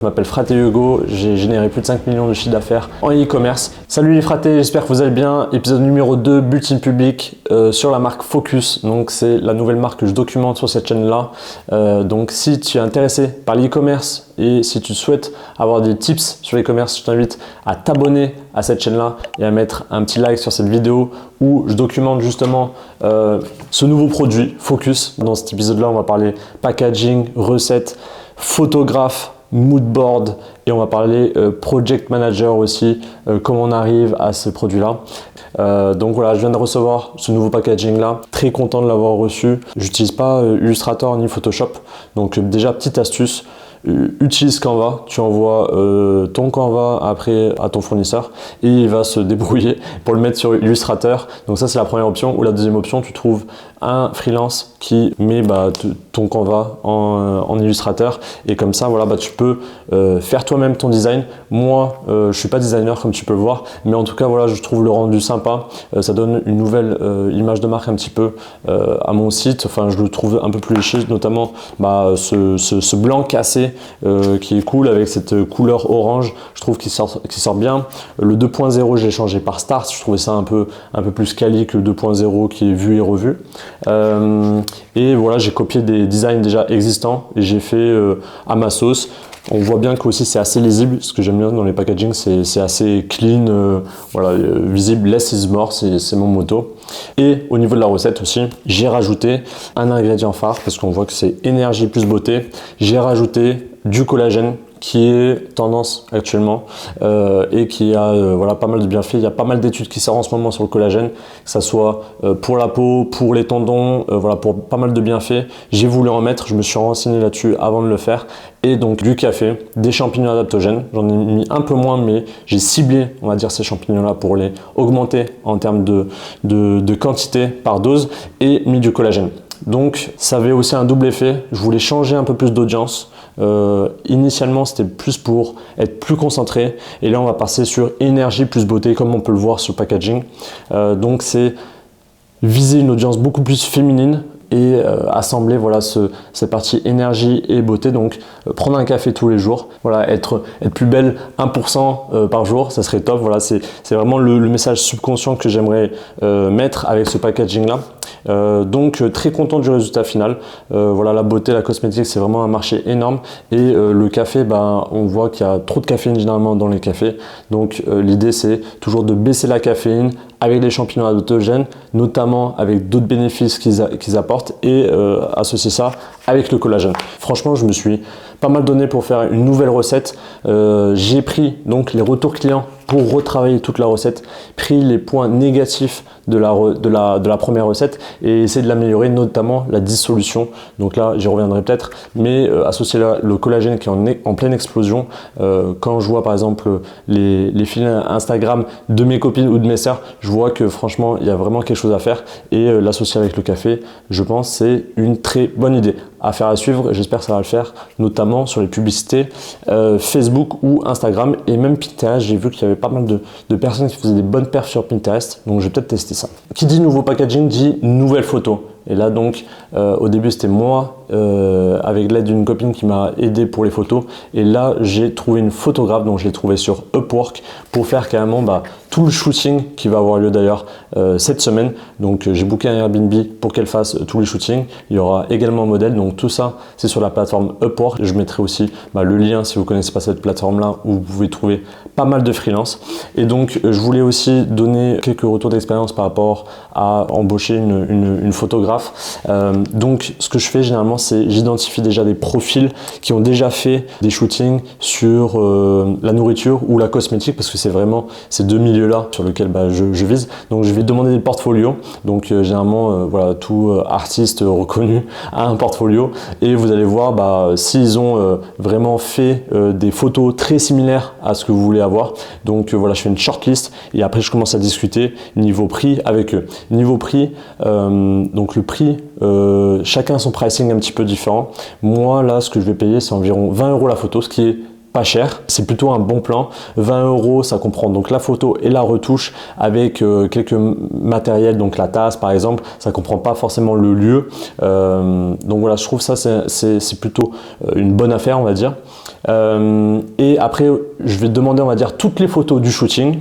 Je m'appelle Fraté Hugo, j'ai généré plus de 5 millions de chiffre d'affaires en e-commerce. Salut les fratés, j'espère que vous allez bien. Épisode numéro 2, bulletin public sur la marque Focus. Donc c'est la nouvelle marque que je documente sur cette chaîne-là. Donc si tu es intéressé par l'e-commerce et si tu souhaites avoir des tips sur l'e-commerce, je t'invite à t'abonner à cette chaîne-là et à mettre un petit like sur cette vidéo où je documente justement ce nouveau produit Focus. Dans cet épisode-là, on va parler packaging, recettes, photographe, moodboard et on va parler project manager aussi, comment on arrive à ce produit là. Donc voilà, je viens de recevoir ce nouveau packaging là, très content de l'avoir reçu. J'utilise pas Illustrator ni Photoshop, donc déjà petite astuce, utilise Canva, tu envoies ton Canva après à ton fournisseur et il va se débrouiller pour le mettre sur Illustrator. Donc ça c'est la première option. Ou la deuxième option, tu trouves un freelance qui met ton Canva en Illustrator et comme ça voilà, tu peux faire toi-même ton design. Moi je suis pas designer comme tu peux le voir, mais en tout cas voilà, je trouve le rendu sympa. Ça donne une nouvelle image de marque un petit peu à mon site. Enfin je le trouve un peu plus léché, notamment ce blanc cassé qui est cool avec cette couleur orange. Je trouve qu'il sort bien. Le 2.0 j'ai changé par Start, je trouvais ça un peu plus quali que le 2.0 qui est vu et revu. Et voilà, j'ai copié des designs déjà existants et j'ai fait à ma sauce. On voit bien que aussi c'est assez lisible. Ce que j'aime bien dans les packaging, c'est assez clean, voilà, visible. Less is more, c'est mon motto. Et au niveau de la recette aussi, j'ai rajouté un ingrédient phare parce qu'on voit que c'est énergie plus beauté. J'ai rajouté du collagène qui est tendance actuellement et qui a voilà, pas mal de bienfaits. Il y a pas mal d'études qui sortent en ce moment sur le collagène, que ça soit pour la peau, pour les tendons, voilà, pour pas mal de bienfaits. J'ai voulu en mettre, je me suis renseigné là-dessus avant de le faire. Et donc du café, des champignons adaptogènes, j'en ai mis un peu moins, mais j'ai ciblé, on va dire, ces champignons-là pour les augmenter en termes de quantité par dose et mis du collagène. Donc ça avait aussi un double effet, je voulais changer un peu plus d'audience. Initialement c'était plus pour être plus concentré et là on va passer sur énergie plus beauté comme on peut le voir sur le packaging. Donc c'est viser une audience beaucoup plus féminine et assembler voilà, cette partie énergie et beauté. Donc prendre un café tous les jours, voilà, être plus belle 1% par jour, ça serait top. Voilà, c'est vraiment le message subconscient que j'aimerais mettre avec ce packaging là. Donc très content du résultat final. Voilà, la beauté, la cosmétique, c'est vraiment un marché énorme et le café, on voit qu'il y a trop de caféine généralement dans les cafés. Donc l'idée c'est toujours de baisser la caféine avec les champignons adaptogènes, notamment avec d'autres bénéfices qu'ils apportent et associer ça avec le collagène. Franchement, je me suis pas mal donné pour faire une nouvelle recette. J'ai pris donc les retours clients pour retravailler toute la recette, pris les points négatifs de la première recette et essayer de l'améliorer, notamment la dissolution. Donc là, j'y reviendrai peut-être, mais associer le collagène qui est en pleine explosion. Quand je vois par exemple les fils Instagram de mes copines ou de mes sœurs, je vois que franchement, il y a vraiment quelque chose à faire et l'associer avec le café, je pense c'est une très bonne idée. Affaire à suivre, j'espère que ça va le faire, notamment sur les publicités Facebook ou Instagram et même Pinterest. J'ai vu qu'il y avait pas mal de personnes qui faisaient des bonnes perfs sur Pinterest, donc je vais peut-être tester ça. Qui dit nouveau packaging dit nouvelle photo. Et là donc au début c'était moi avec l'aide d'une copine qui m'a aidé pour les photos et là j'ai trouvé une photographe, donc je l'ai trouvé sur Upwork pour faire carrément tout le shooting qui va avoir lieu d'ailleurs cette semaine. Donc j'ai booké un Airbnb pour qu'elle fasse tous les shootings. Il y aura également un modèle, donc tout ça c'est sur la plateforme Upwork. Je mettrai aussi le lien si vous ne connaissez pas cette plateforme là où vous pouvez trouver pas mal de freelance. Et donc je voulais aussi donner quelques retours d'expérience par rapport à embaucher une photographe. Donc ce que je fais généralement c'est j'identifie déjà des profils qui ont déjà fait des shootings sur la nourriture ou la cosmétique parce que c'est vraiment ces deux milieux là sur lesquels je vise. Donc je vais demander des portfolios. Donc généralement voilà, tout artiste reconnu a un portfolio et vous allez voir s'ils ont vraiment fait des photos très similaires à ce que vous voulez avoir. Donc voilà, je fais une shortlist et après je commence à discuter niveau prix avec eux. Niveau prix, donc le prix, chacun son pricing un petit peu différent. Moi là ce que je vais payer c'est environ 20 € la photo, ce qui est pas cher, c'est plutôt un bon plan. 20 €, ça comprend donc la photo et la retouche avec quelques matériels, donc la tasse par exemple, ça comprend pas forcément le lieu. Donc voilà, je trouve ça c'est plutôt une bonne affaire, on va dire. Et après, je vais demander, on va dire, toutes les photos du shooting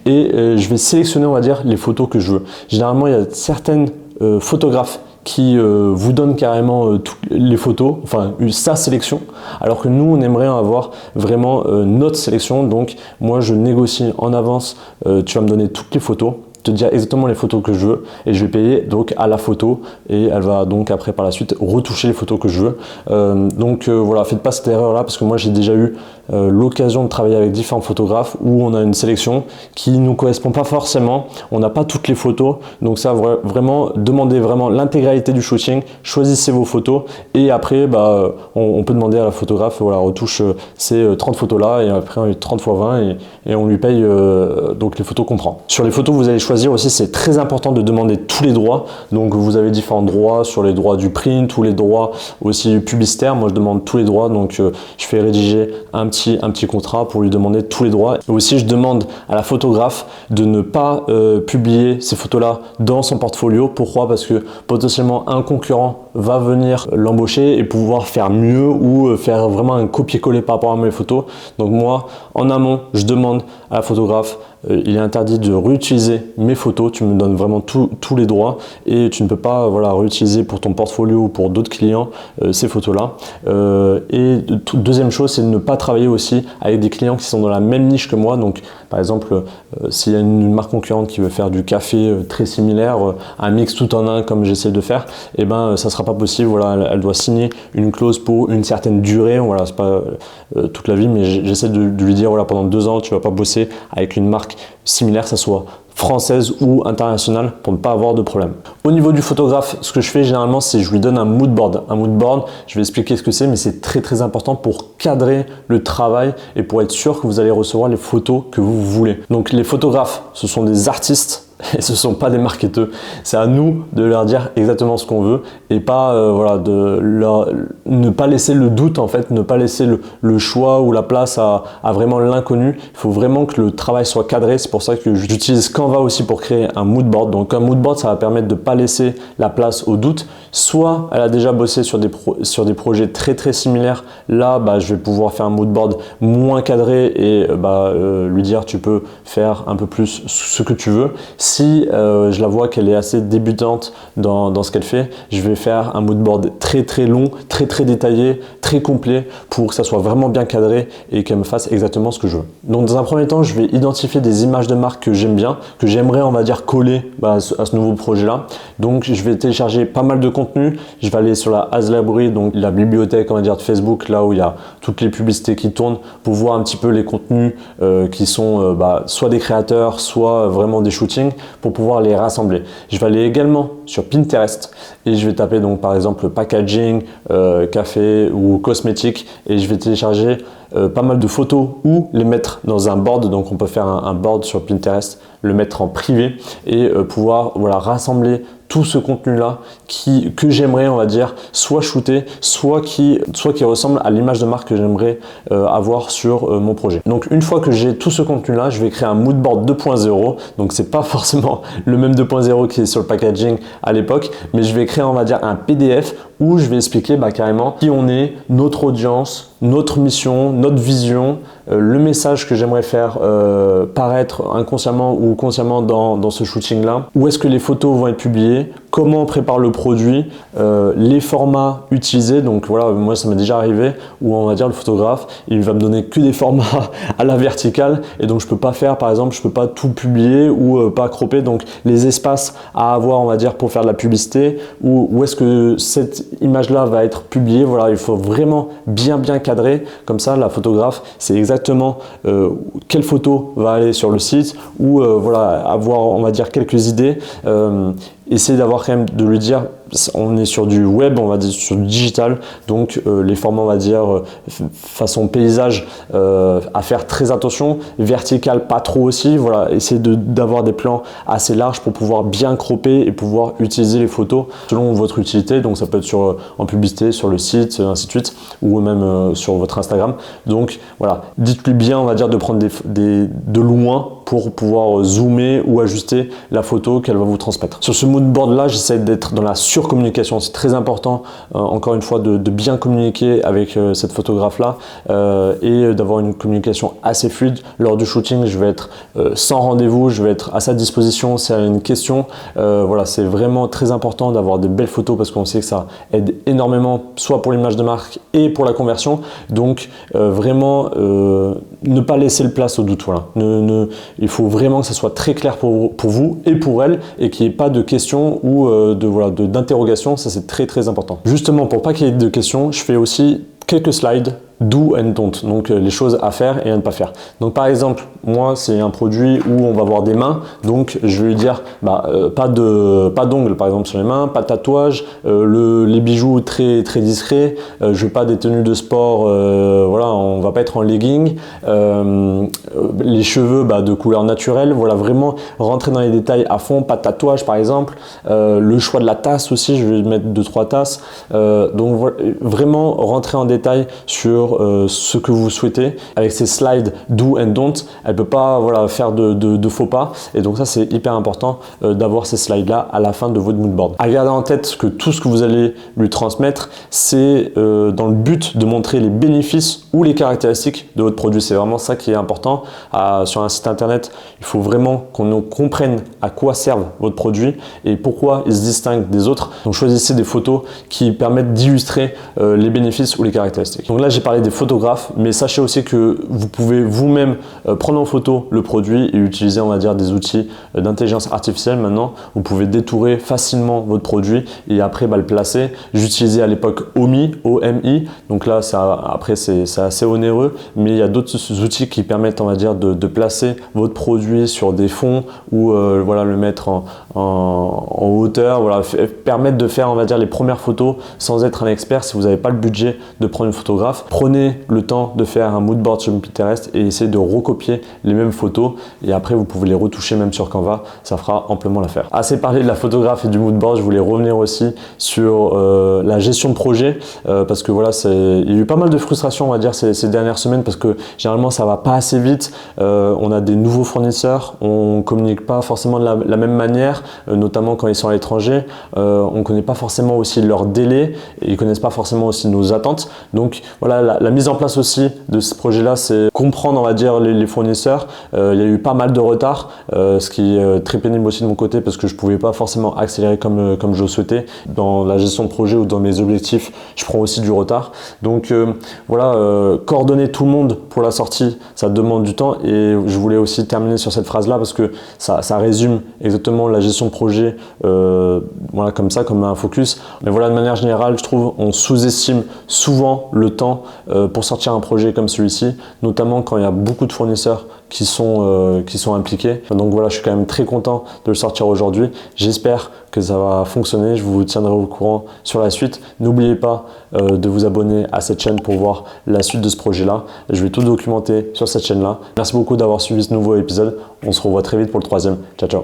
et je vais sélectionner, on va dire, les photos que je veux. Généralement, il y a certaines photographes qui vous donne carrément toutes les photos, enfin sa sélection, alors que nous on aimerait avoir vraiment notre sélection. Donc moi je négocie en avance, tu vas me donner toutes les photos, te dire exactement les photos que je veux et je vais payer donc à la photo et elle va donc après par la suite retoucher les photos que je veux. Voilà, faites pas cette erreur là parce que moi j'ai déjà eu l'occasion de travailler avec différents photographes où on a une sélection qui ne nous correspond pas forcément, on n'a pas toutes les photos, donc ça vraiment demandez vraiment l'intégralité du shooting, choisissez vos photos et après on peut demander à la photographe, voilà, retouche ces 30 photos là et après 30 x 20 et on lui paye donc les photos qu'on prend. Sur les photos vous allez choisir aussi, c'est très important de demander tous les droits, donc vous avez différents droits sur les droits du print, tous les droits aussi publicitaires. Moi je demande tous les droits, donc je fais rédiger un petit contrat pour lui demander tous les droits. Et aussi je demande à la photographe de ne pas publier ces photos là dans son portfolio. Pourquoi? Parce que potentiellement un concurrent va venir l'embaucher et pouvoir faire mieux ou faire vraiment un copier-coller par rapport à mes photos. Donc moi en amont je demande à la photographe, il est interdit de réutiliser mes photos, tu me donnes vraiment tous les droits et tu ne peux pas réutiliser pour ton portfolio ou pour d'autres clients ces photos là. Deuxième chose, c'est de ne pas travailler aussi avec des clients qui sont dans la même niche que moi. Donc par exemple s'il y a une marque concurrente qui veut faire du café très similaire, un mix tout en un comme j'essaie de faire, et ça sera pas possible. Voilà, elle doit signer une clause pour une certaine durée, voilà, c'est pas toute la vie, mais j'essaie de lui dire voilà, pendant 2 ans tu vas pas bosser avec une marque similaire, ça soit française ou internationale, pour ne pas avoir de problème. Au niveau du photographe, ce que je fais généralement, c'est je lui donne un mood board. Un mood board, je vais expliquer ce que c'est, mais c'est très important pour cadrer le travail et pour être sûr que vous allez recevoir les photos que vous voulez. Donc les photographes, ce sont des artistes et ce ne sont pas des marketeurs. C'est à nous de leur dire exactement ce qu'on veut et pas ne pas laisser le doute, en fait, ne pas laisser le choix ou la place à vraiment l'inconnu. Il faut vraiment que le travail soit cadré. C'est pour ça que j'utilise Canva aussi pour créer un mood board. Donc un mood board, ça va permettre de ne pas laisser la place au doute. Soit elle a déjà bossé sur des projets très similaires. Là, je vais pouvoir faire un mood board moins cadré et lui dire tu peux faire un peu plus ce que tu veux. Si je la vois qu'elle est assez débutante dans ce qu'elle fait, je vais faire un mood board très long, très détaillé, très complet pour que ça soit vraiment bien cadré et qu'elle me fasse exactement ce que je veux. Donc dans un premier temps, je vais identifier des images de marque que j'aime bien, que j'aimerais, on va dire, coller à ce nouveau projet là. Donc je vais télécharger pas mal de contenu, je vais aller sur la Ads Library, donc la bibliothèque, on va dire, de Facebook, là où il y a toutes les publicités qui tournent, pour voir un petit peu les contenus qui sont soit des créateurs, soit vraiment des shootings, pour pouvoir les rassembler. Je vais aller également sur Pinterest et je vais taper donc par exemple packaging, café ou cosmétique et je vais télécharger pas mal de photos ou les mettre dans un board. Donc on peut faire un board sur Pinterest, le mettre en privé et pouvoir rassembler tout ce contenu là que j'aimerais, on va dire, soit shooter, soit qui ressemble à l'image de marque que j'aimerais avoir sur mon projet. Donc une fois que j'ai tout ce contenu là, je vais créer un mood board 2.0. donc c'est pas forcément le même 2.0 qui est sur le packaging à l'époque, mais je vais créer, on va dire, un PDF où je vais expliquer carrément qui on est, notre audience, notre mission, notre vision, le message que j'aimerais faire paraître inconsciemment ou consciemment dans ce shooting là, où est-ce que les photos vont être publiées, comment on prépare le produit, les formats utilisés. Donc voilà, moi ça m'est déjà arrivé où on va dire le photographe, il va me donner que des formats à la verticale et donc je peux pas faire, par exemple, je peux pas tout publier ou pas cropper, donc les espaces à avoir, on va dire, pour faire de la publicité, où est-ce que cette image là va être publiée. Voilà, il faut vraiment bien cadrer, comme ça la photographe c'est exactement quelle photo va aller sur le site, ou avoir, on va dire, quelques idées. Essayer d'avoir quand même, de lui dire on est sur du web, on va dire sur du digital, donc les formats, on va dire façon paysage, à faire très attention, vertical pas trop aussi, voilà, essayer d'avoir des plans assez larges pour pouvoir bien cropper et pouvoir utiliser les photos selon votre utilité. Donc ça peut être en publicité, sur le site, ainsi de suite, ou même sur votre Instagram. Donc voilà, dites-lui bien, on va dire, de prendre de loin pour pouvoir zoomer ou ajuster la photo qu'elle va vous transmettre. Sur ce mood board là, j'essaie d'être dans la surcommunication. C'est très important, encore une fois, de bien communiquer avec cette photographe là et d'avoir une communication assez fluide. Lors du shooting, je vais être sans rendez-vous, je vais être à sa disposition si elle a une question. Voilà, c'est vraiment très important d'avoir des belles photos parce qu'on sait que ça aide énormément, soit pour l'image de marque et pour la conversion. Donc vraiment ne pas laisser le place au doute. Voilà. Il faut vraiment que ça soit très clair pour vous et pour elle et qu'il n'y ait pas de questions ou d'interrogations. Ça, c'est très très important. Justement, pour pas qu'il y ait de questions, je fais aussi quelques slides do and don't, donc les choses à faire et à ne pas faire. Donc par exemple, moi c'est un produit où on va voir des mains, donc je vais lui dire pas d'ongles par exemple sur les mains, pas de tatouage, les bijoux très très discrets, je veux pas des tenues de sport, voilà, on va pas être en legging, les cheveux de couleur naturelle, voilà, vraiment rentrer dans les détails à fond, pas de tatouage par exemple, le choix de la tasse aussi, je vais mettre 2-3 tasses, donc voilà, vraiment rentrer en détail sur ce que vous souhaitez. Avec ces slides do and don't, elle peut pas faire de faux pas, et donc ça c'est hyper important d'avoir ces slides là à la fin de votre mood board. À garder en tête que tout ce que vous allez lui transmettre, c'est dans le but de montrer les bénéfices ou les caractéristiques de votre produit. C'est vraiment ça qui est important. Sur un site internet, il faut vraiment qu'on comprenne à quoi servent votre produit et pourquoi il se distingue des autres. Donc choisissez des photos qui permettent d'illustrer les bénéfices ou les caractéristiques. Donc là j'ai parlé des photographes, mais sachez aussi que vous pouvez vous-même prendre en photo le produit et utiliser, on va dire, des outils d'intelligence artificielle. Maintenant, vous pouvez détourer facilement votre produit et après le placer. J'utilisais à l'époque OMI, donc là après c'est assez onéreux, mais il y a d'autres outils qui permettent, on va dire, de placer votre produit sur des fonds ou voilà, le mettre en hauteur, voilà, permettre de faire, on va dire, les premières photos sans être un expert. Si vous n'avez pas le budget de prendre une photographe, prenez le temps de faire un mood board sur Pinterest et essayez de recopier les mêmes photos, et après vous pouvez les retoucher même sur Canva, ça fera amplement l'affaire. Assez parlé de la photographie et du mood board, je voulais revenir aussi sur la gestion de projet, parce que voilà, il y a eu pas mal de frustration, on va dire, ces dernières semaines, parce que généralement ça va pas assez vite, on a des nouveaux fournisseurs, on communique pas forcément de la même manière, notamment quand ils sont à l'étranger, on connaît pas forcément aussi leur délai, et ils connaissent pas forcément aussi nos attentes. Donc voilà, la mise en place aussi de ce projet-là, c'est comprendre, on va dire, les fournisseurs. Il y a eu pas mal de retard, ce qui est très pénible aussi de mon côté parce que je pouvais pas forcément accélérer comme je le souhaitais. Dans la gestion de projet ou dans mes objectifs, je prends aussi du retard. Donc voilà, coordonner tout le monde pour la sortie, ça demande du temps, et je voulais aussi terminer sur cette phrase-là parce que ça résume exactement la gestion de projet, voilà, comme ça, comme un focus. Mais voilà, de manière générale, je trouve on sous-estime souvent le temps pour sortir un projet comme celui-ci, notamment quand il y a beaucoup de fournisseurs qui sont impliqués. Donc voilà, je suis quand même très content de le sortir aujourd'hui. J'espère que ça va fonctionner. Je vous tiendrai au courant sur la suite. N'oubliez pas de vous abonner à cette chaîne pour voir la suite de ce projet-là. Je vais tout documenter sur cette chaîne-là. Merci beaucoup d'avoir suivi ce nouveau épisode. On se revoit très vite pour le 3e. Ciao, ciao.